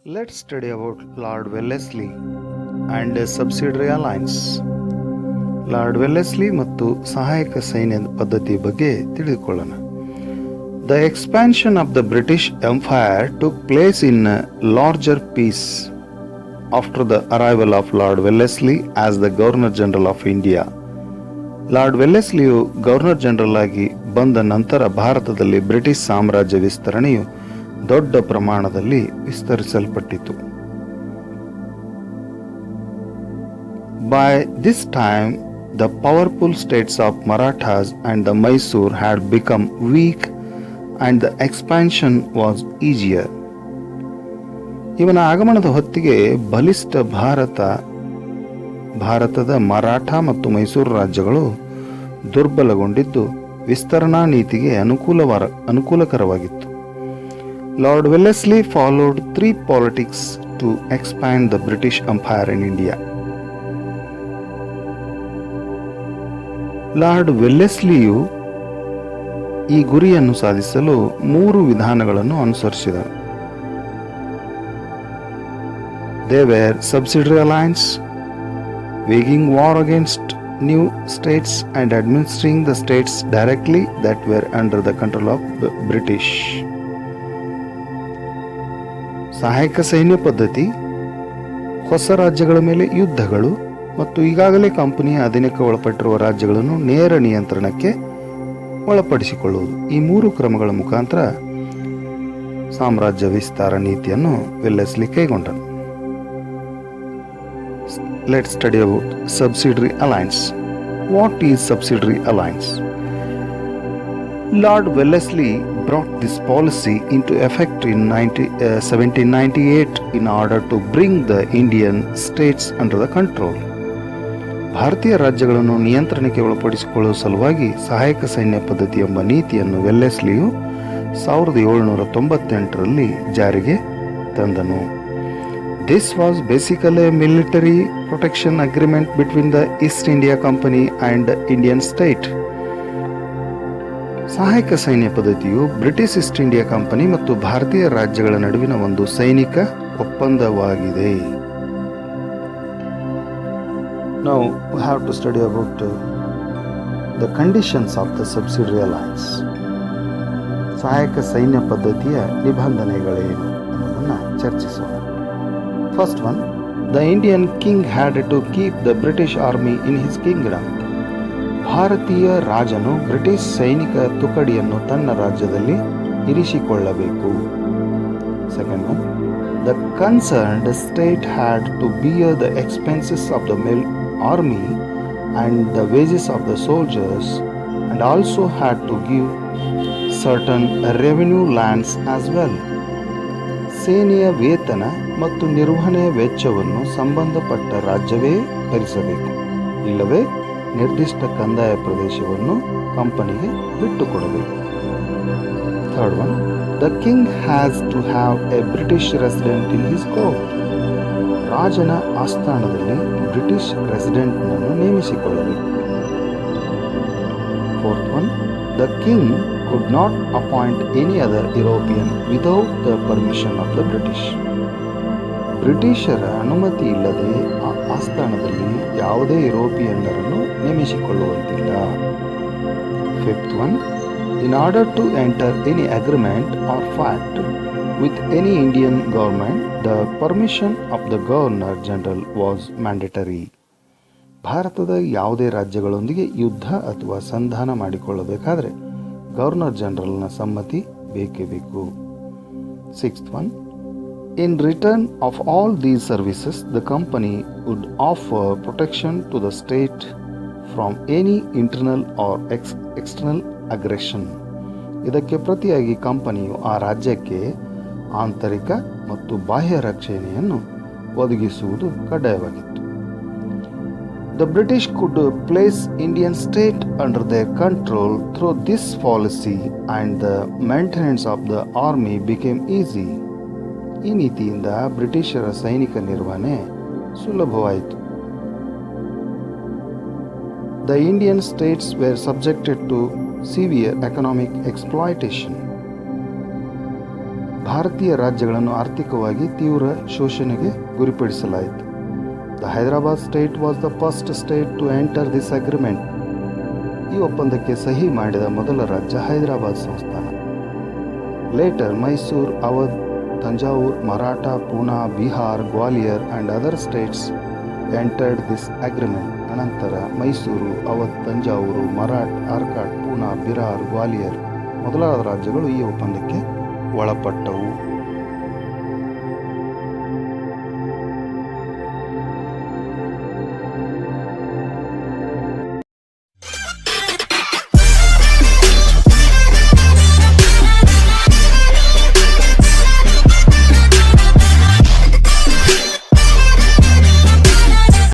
Let's study about Lord Wellesley and a subsidiary alliance. Lord Wellesley ಮತ್ತು ಸಹಾಯಕ ಸೈನ್ಯ ಪದ್ಧತಿ ಬಗ್ಗೆ ತಿಳಿದುಕೊಳ್ಳೋಣ. The expansion of the British Empire took place in a larger peace after the arrival of Lord Wellesley as the Governor General of India. Lord ವೆಲ್ಲೆಸ್ಲಿಯು governor general ಆಗಿ ಬಂದ ನಂತರ ಭಾರತದಲ್ಲಿ ಬ್ರಿಟಿಷ್ ಸಾಮ್ರಾಜ್ಯ ವಿಸ್ತರಣೆಯು ದೊಡ್ಡ ಪ್ರಮಾಣದಲ್ಲಿ ವಿಸ್ತರಿಸಲ್ಪಟ್ಟಿತು. By this time, the powerful states of Marathas and the Mysore had become weak and the expansion was easier. ಇವನ ಆಗಮನದ ಹೊತ್ತಿಗೆ ಬಲಿಷ್ಠ ಭಾರತದ ಮರಾಠ ಮತ್ತು ಮೈಸೂರು ರಾಜ್ಯಗಳು ದುರ್ಬಲಗೊಂಡಿದ್ದು ವಿಸ್ತರಣಾ ನೀತಿಗೆ ಅನುಕೂಲಕರವಾಗಿತ್ತು. Lord Wellesley followed three politics to expand the British Empire in India. Lord ವೆಲ್ಲೆಸ್ಲಿಯು ಈ ಗುರಿಯನ್ನು ಸಾಧಿಸಲು 3 ವಿಧಾನಗಳನ್ನು ಅನುಸರಿಸಿದರು. They were subsidiary alliance, waging war against new states and administering the states directly that were under the control of the British. ಸಹಾಯಕ ಸೈನ್ಯ ಪದ್ಧತಿ, ಹೊಸ ರಾಜ್ಯಗಳ ಮೇಲೆ ಯುದ್ಧಗಳು ಮತ್ತು ಈಗಾಗಲೇ ಕಂಪನಿಯ ಅಧೀನಕ್ಕೆ ಒಳಪಟ್ಟಿರುವ ರಾಜ್ಯಗಳನ್ನು ನೇರ ನಿಯಂತ್ರಣಕ್ಕೆ ಒಳಪಡಿಸಿಕೊಳ್ಳುವುದು. ಈ 3 ಕ್ರಮಗಳ ಮುಖಾಂತರ ಸಾಮ್ರಾಜ್ಯ ವಿಸ್ತಾರ ನೀತಿಯನ್ನು Wellesley ಕೈಗೊಂಡನು. Let's study about subsidiary alliance. What is subsidiary alliance? Lord Wellesley brought this policy into effect in 1798 in order to bring the Indian states under the control. ಭಾರತೀಯ ರಾಜ್ಯಗಳನ್ನು ನಿಯಂತ್ರಣಕ್ಕೆ ಒಳಪಡಿಸಿಕೊಳ್ಳುವ ಸಲುವಾಗಿ ಸಹಾಯಕ ಸೈನ್ಯ ಪದ್ಧತಿ ಎಂಬ ನೀತಿಯನ್ನು ವೆಲ್ಲೆಸ್ಲಿಯು 1798ರಲ್ಲಿ ಜಾರಿಗೆ ತಂದನು. This was basically a military protection agreement between the East India Company and the Indian state. ಸಹಾಯಕ ಸೈನ್ಯ ಪದ್ಧತಿಯು ಬ್ರಿಟಿಷ್ ಈಸ್ಟ್ ಇಂಡಿಯಾ ಕಂಪನಿ ಮತ್ತು ಭಾರತೀಯ ರಾಜ್ಯಗಳ ನಡುವಿನ ಒಂದು ಸೈನಿಕ ಒಪ್ಪಂದವಾಗಿದೆ. Now we have to study about the conditions of the subsidiary alliance. ಸಹಾಯಕ ಸೈನ್ಯ ಪದ್ಧತಿಯ ನಿಬಂಧನೆಗಳೇನು ಅನ್ನೋದನ್ನು ಚರ್ಚಿಸೋಣ. First one, the Indian king had to keep the British army in his kingdom. ಭಾರತೀಯ ರಾಜನು ಬ್ರಿಟಿಷ್ ಸೈನಿಕ ತುಕಡಿಯನ್ನು ತನ್ನ ರಾಜ್ಯದಲ್ಲಿ ಇರಿಸಿಕೊಳ್ಳಬೇಕು. Second one, the concerned state had to bear the expenses of the army and the wages of the soldiers and also had to give certain revenue lands as well. ಸೇನೆಯ ವೇತನ ಮತ್ತು ನಿರ್ವಹಣೆಯ ವೆಚ್ಚವನ್ನು ಸಂಬಂಧಪಟ್ಟ ರಾಜ್ಯವೇ ಭರಿಸಬೇಕು, ಇಲ್ಲವೇ ನಿರ್ದಿಷ್ಟ ಕಂದಾಯ ಪ್ರದೇಶವನ್ನು ಕಂಪನಿಗೆ ಬಿಟ್ಟುಕೊಡಬೇಕು. Third one, the king has to have a British resident in his court. ರಾಜನ ಆಸ್ಥಾನದಲ್ಲಿ ಬ್ರಿಟಿಷ್ ರೆಸಿಡೆಂಟ್ನನ್ನು ನೇಮಿಸಿಕೊಳ್ಳಬೇಕು. Fourth one, the king could not appoint any other European without the permission of the British. ಬ್ರಿಟಿಷರ ಅನುಮತಿ ಇಲ್ಲದೆ ಆ ಆಸ್ಥಾನದಲ್ಲಿ ಯಾವುದೇ ಯುರೋಪಿಯನ್ನರನ್ನು ನೇಮಿಸಿಕೊಳ್ಳುವಂತಿಲ್ಲ. Fifth one, in order to enter any agreement or pact with any Indian government, the permission of the Governor General was mandatory. ಭಾರತದ ಯಾವುದೇ ರಾಜ್ಯಗಳೊಂದಿಗೆ ಯುದ್ಧ ಅಥವಾ ಸಂಧಾನ ಮಾಡಿಕೊಳ್ಳಬೇಕಾದರೆ ಗವರ್ನರ್ ಜನರಲ್ನ ಸಮ್ಮತಿ ಬೇಕೇ ಬೇಕು. Sixth one, in return of all these services the company would offer protection to the state from any internal or external aggression. ಇದಕ್ಕೆ ಪ್ರತಿಯಾಗಿ ಕಂಪನಿಯು ಆ ರಾಜ್ಯಕ್ಕೆ ಆಂತರಿಕ ಮತ್ತು ಬಾಹ್ಯ ರಕ್ಷಣೆಯನ್ನು ಒದಗಿಸುವುದು ಕಡ್ಡಾಯವಾಗಿತ್ತು. The British could place Indian state under their control through this policy and the maintenance of the army became easy. ಈ ನೀತಿಯಿಂದ ಬ್ರಿಟಿಷರ ಸೈನಿಕ ನಿರ್ವಹಣೆ ಸುಲಭವಾಯಿತು. The Indian states were subjected to severe economic exploitation. ಭಾರತೀಯ ರಾಜ್ಯಗಳನ್ನು ಆರ್ಥಿಕವಾಗಿ ತೀವ್ರ ಶೋಷಣೆಗೆ ಗುರಿಪಡಿಸಲಾಯಿತು. The Hyderabad state was the first state to enter this agreement. ಈ ಒಪ್ಪಂದಕ್ಕೆ ಸಹಿ ಮಾಡಿದ ಮೊದಲ ರಾಜ್ಯ ಹೈದರಾಬಾದ್ ಸಂಸ್ಥಾನ. Later Mysuru, Awadh, Thanjavur, Maratha, Poona, Bihar, Gwalior and other states entered this agreement. ಅನಂತರ ಮೈಸೂರು, ಅವಧ್, ತಂಜಾವೂರು, ಮರಾಠ್, ಆರ್ಕಾಟ್, ಪೂನಾ, ಬಿಹಾರ್, ಗ್ವಾಲಿಯರ್ ಮೊದಲಾದ ರಾಜ್ಯಗಳು ಈ ಒಪ್ಪಂದಕ್ಕೆ ಒಳಪಟ್ಟವು.